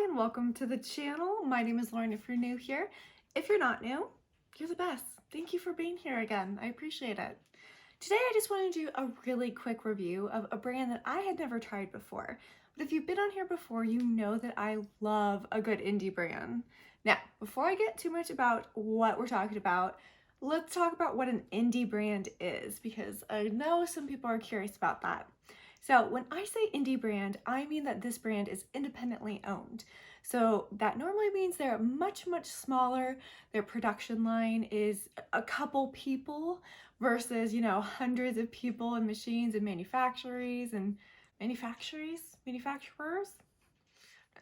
Hi and welcome to the channel. My name is Lauren if you're new here. If you're not new, you're the best. Thank you for being here again. I appreciate it. Today I just want to do a really quick review of a brand that I had never tried before. But if you've been on here before, you know that I love a good indie brand. Now, before I get too much about what we're talking about, let's talk about what an indie brand is, because I know some people are curious about that. So when I say indie brand, I mean that this brand is independently owned. So that normally means they're much, much smaller. Their production line is a couple people versus, hundreds of people and machines and manufacturers. Not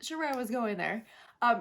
sure where I was going there.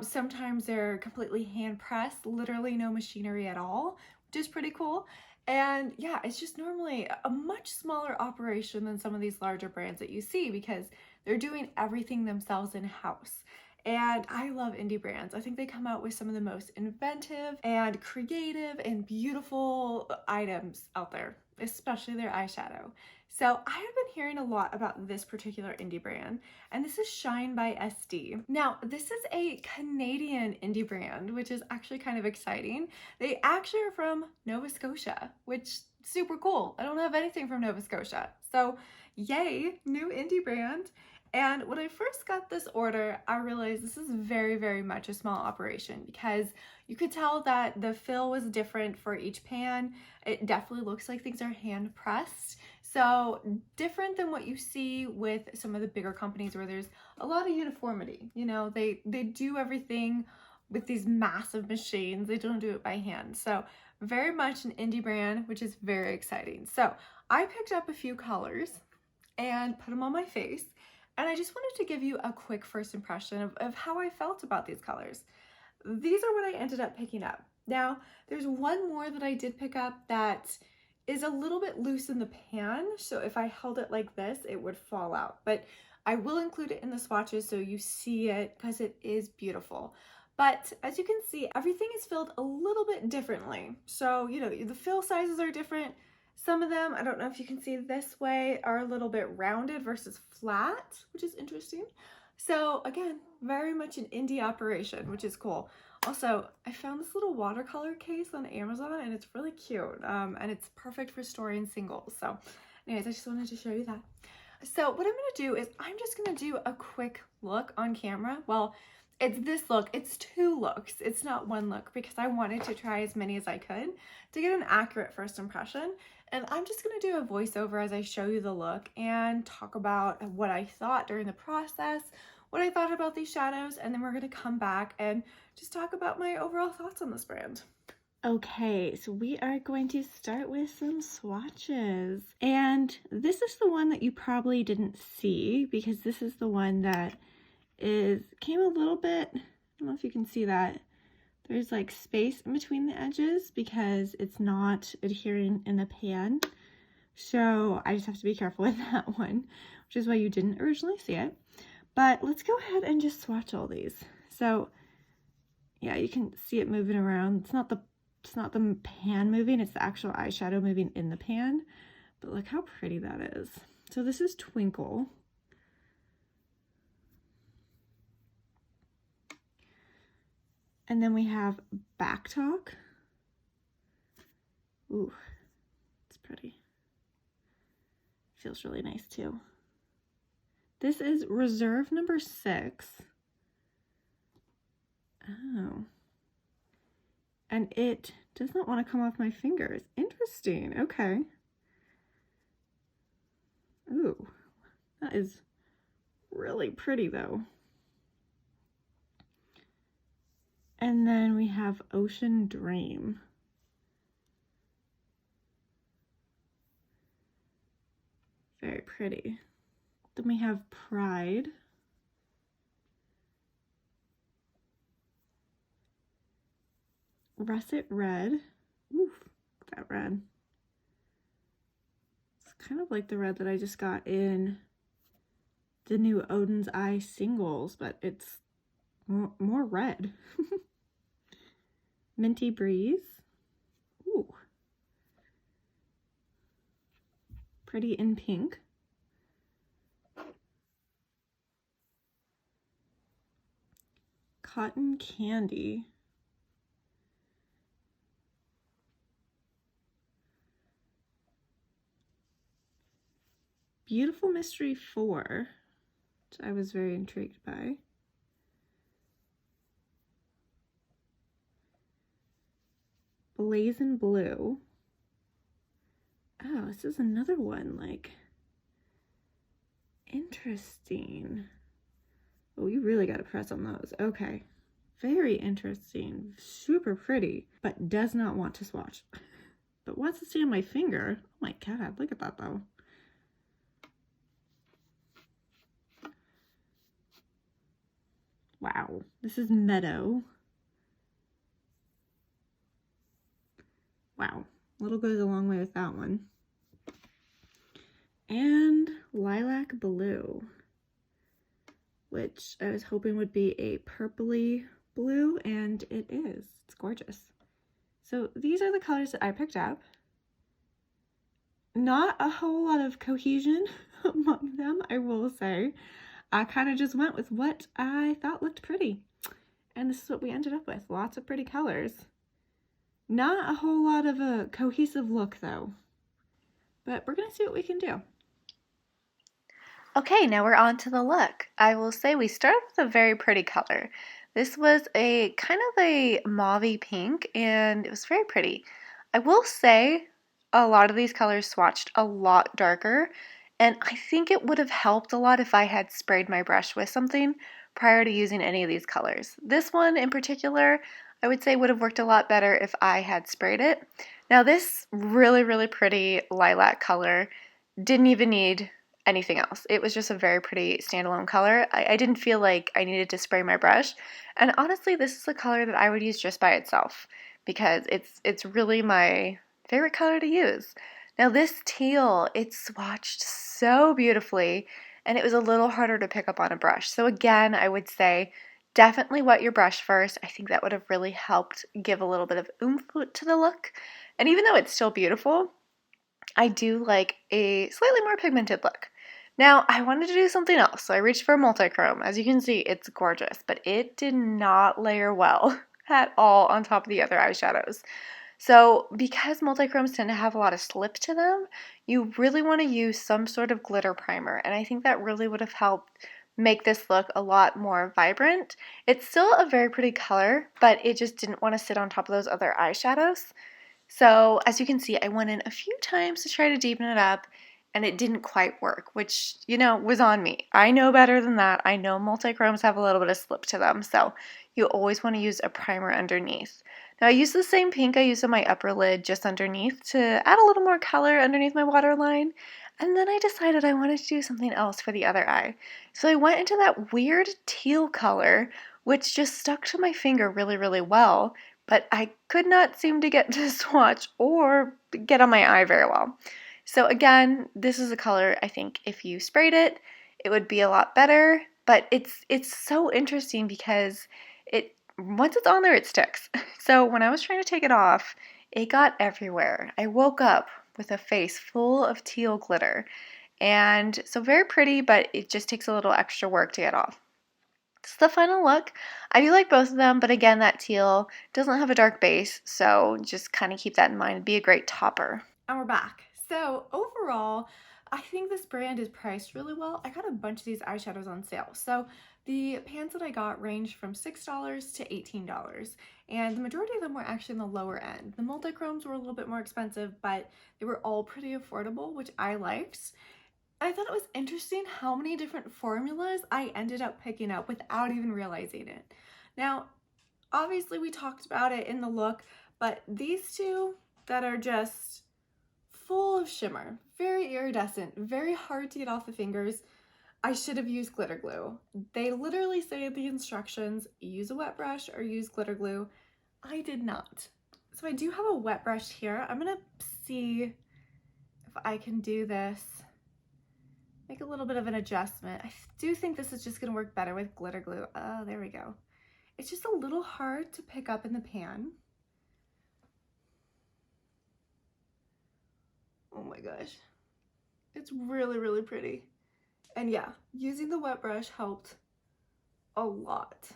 Sometimes they're completely hand pressed, literally no machinery at all, which is pretty cool. And yeah, it's just normally a much smaller operation than some of these larger brands that you see because they're doing everything themselves in-house. And I love indie brands. I think they come out with some of the most inventive and creative and beautiful items out there, especially their eyeshadow. So I have been hearing a lot about this particular indie brand, and this is Shine by SD. Now, this is a Canadian indie brand, which is actually kind of exciting. They actually are from Nova Scotia, which super cool. I don't have anything from Nova Scotia. So yay, new indie brand. And when I first got this order, I realized this is very, very much a small operation because you could tell that the fill was different for each pan. It definitely looks like things are hand pressed. So different than what you see with some of the bigger companies where there's a lot of uniformity. They do everything with these massive machines. They don't do it by hand. So very much an indie brand, which is very exciting. So I picked up a few colors and put them on my face. And I just wanted to give you a quick first impression of how I felt about these colors. These are what I ended up picking up. Now, there's one more that I did pick up that is a little bit loose in the pan. So if I held it like this, it would fall out. But I will include it in the swatches so you see it because it is beautiful. But as you can see, everything is filled a little bit differently. So, the fill sizes are different. Some of them, I don't know if you can see this way, are a little bit rounded versus flat, which is interesting. So again, very much an indie operation, which is cool. Also, I found this little watercolor case on Amazon and it's really cute. And it's perfect for storing singles. So anyways, I just wanted to show you that. So what I'm gonna do is I'm just gonna do a quick look on camera. Well, it's this look, it's two looks, it's not one look because I wanted to try as many as I could to get an accurate first impression. And I'm just gonna do a voiceover as I show you the look and talk about what I thought during the process, what I thought about these shadows, and then we're gonna come back and just talk about my overall thoughts on this brand. Okay, so we are going to start with some swatches. And this is the one that you probably didn't see because this is the one that came a little bit, I don't know if you can see that. There's like space in between the edges because it's not adhering in the pan. So I just have to be careful with that one, which is why you didn't originally see it. But let's go ahead and just swatch all these. So yeah, you can see it moving around. It's not the pan moving, it's the actual eyeshadow moving in the pan. But look how pretty that is. So this is Twinkle. And then we have Back Talk. Ooh, it's pretty. Feels really nice too. This is Reserve number 6. Oh. And it does not want to come off my fingers. Interesting. Okay. Ooh, that is really pretty though. And then we have Ocean Dream. Very pretty. Then we have Pride. Russet Red. Ooh, look at that red. It's kind of like the red that I just got in the new Odin's Eye singles, but it's more red. Minty Breeze. Ooh. Pretty in pink. Cotton Candy. Beautiful Mystery 4, which I was very intrigued by. Blazing Blue. Oh, this is another one, like, interesting. Oh, you really got to press on those. Okay. Very interesting. Super pretty, but does not want to swatch. But wants to stay on my finger. Oh my God, look at that though. Wow, this is Meadow. Wow, little goes a long way with that one. And Lilac Blue, which I was hoping would be a purpley blue, and it is. It's gorgeous. So these are the colors that I picked up. Not a whole lot of cohesion among them, I will say. I kind of just went with what I thought looked pretty. And this is what we ended up with. Lots of pretty colors. Not a whole lot of a cohesive look though. But we're going to see what we can do. Okay, now we're on to the look. I will say we started with a very pretty color. This was a kind of a mauvey pink, and it was very pretty. I will say a lot of these colors swatched a lot darker, and I think it would have helped a lot if I had sprayed my brush with something prior to using any of these colors. This one in particular, I would say would have worked a lot better if I had sprayed it. Now this really, really pretty lilac color didn't even need anything else. It was just a very pretty standalone color. I didn't feel like I needed to spray my brush. And honestly, this is a color that I would use just by itself because it's really my favorite color to use. Now this teal, it swatched so beautifully and it was a little harder to pick up on a brush. So again, I would say definitely wet your brush first. I think that would have really helped give a little bit of oomph to the look. And even though it's still beautiful, I do like a slightly more pigmented look. Now, I wanted to do something else, so I reached for a multi-chrome. As you can see, it's gorgeous, but it did not layer well at all on top of the other eyeshadows. So because multi-chromes tend to have a lot of slip to them, you really want to use some sort of glitter primer, and I think that really would have helped make this look a lot more vibrant. It's still a very pretty color, but it just didn't want to sit on top of those other eyeshadows. So as you can see, I went in a few times to try to deepen it up, and it didn't quite work, which, you know, was on me. I know better than that. I know multi-chromes have a little bit of slip to them, so you always want to use a primer underneath. Now I used the same pink I used on my upper lid just underneath to add a little more color underneath my waterline, and then I decided I wanted to do something else for the other eye. So I went into that weird teal color, which just stuck to my finger really, really well, but I could not seem to get to swatch or get on my eye very well. So again, this is a color I think if you sprayed it, it would be a lot better, but it's so interesting because once it's on there, it sticks. So when I was trying to take it off, it got everywhere. I woke up with a face full of teal glitter. And so very pretty, but it just takes a little extra work to get off. This is the final look. I do like both of them, but again, that teal doesn't have a dark base, so just kind of keep that in mind. It'd be a great topper. And we're back. So overall, I think this brand is priced really well. I got a bunch of these eyeshadows on sale. So the pans that I got ranged from $6 to $18, and the majority of them were actually in the lower end. The multi-chromes were a little bit more expensive, but they were all pretty affordable, which I liked. I thought it was interesting how many different formulas I ended up picking up without even realizing it. Now, obviously we talked about it in the look, but these two that are just full of shimmer, very iridescent, very hard to get off the fingers. I should have used glitter glue. They literally say in the instructions, use a wet brush or use glitter glue. I did not. So I do have a wet brush here. I'm gonna see if I can do this. Make a little bit of an adjustment. I do think this is just gonna work better with glitter glue. Oh, there we go. It's just a little hard to pick up in the pan. Oh my gosh. It's really, really pretty. And yeah, using the wet brush helped a lot.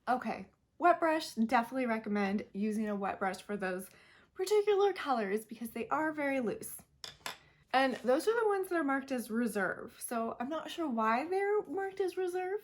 Okay, wet brush, definitely recommend using a wet brush for those particular colors because they are very loose. And those are the ones that are marked as reserve. So I'm not sure why they're marked as reserve,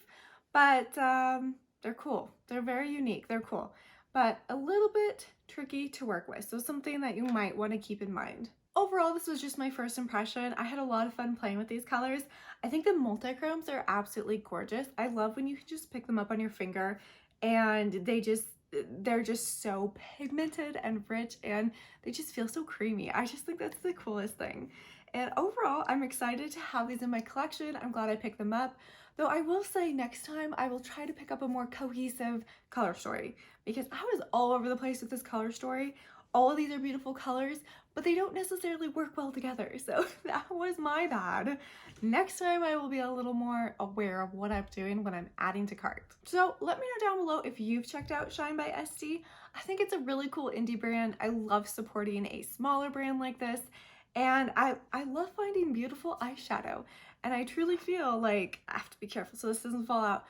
but they're cool. They're very unique. They're cool, but a little bit tricky to work with. So something that you might want to keep in mind. Overall, this was just my first impression. I had a lot of fun playing with these colors. I think the multi-chromes are absolutely gorgeous. I love when you can just pick them up on your finger and they're just so pigmented and rich and they just feel so creamy. I just think that's the coolest thing. And overall, I'm excited to have these in my collection. I'm glad I picked them up. Though I will say next time I will try to pick up a more cohesive color story because I was all over the place with this color story. All of these are beautiful colors, but they don't necessarily work well together. So that was my bad. Next time I will be a little more aware of what I'm doing when I'm adding to cart. So let me know down below if you've checked out Shine by SD. I think it's a really cool indie brand. I love supporting a smaller brand like this. And I love finding beautiful eyeshadow. And I truly feel like, I have to be careful so this doesn't fall out.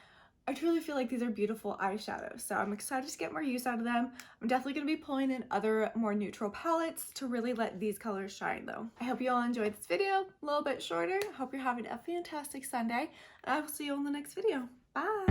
I truly feel like these are beautiful eyeshadows, so I'm excited to get more use out of them. I'm definitely going to be pulling in other more neutral palettes to really let these colors shine though. I hope you all enjoyed this video, a little bit shorter. I hope you're having a fantastic Sunday, and I will see you in the next video. Bye!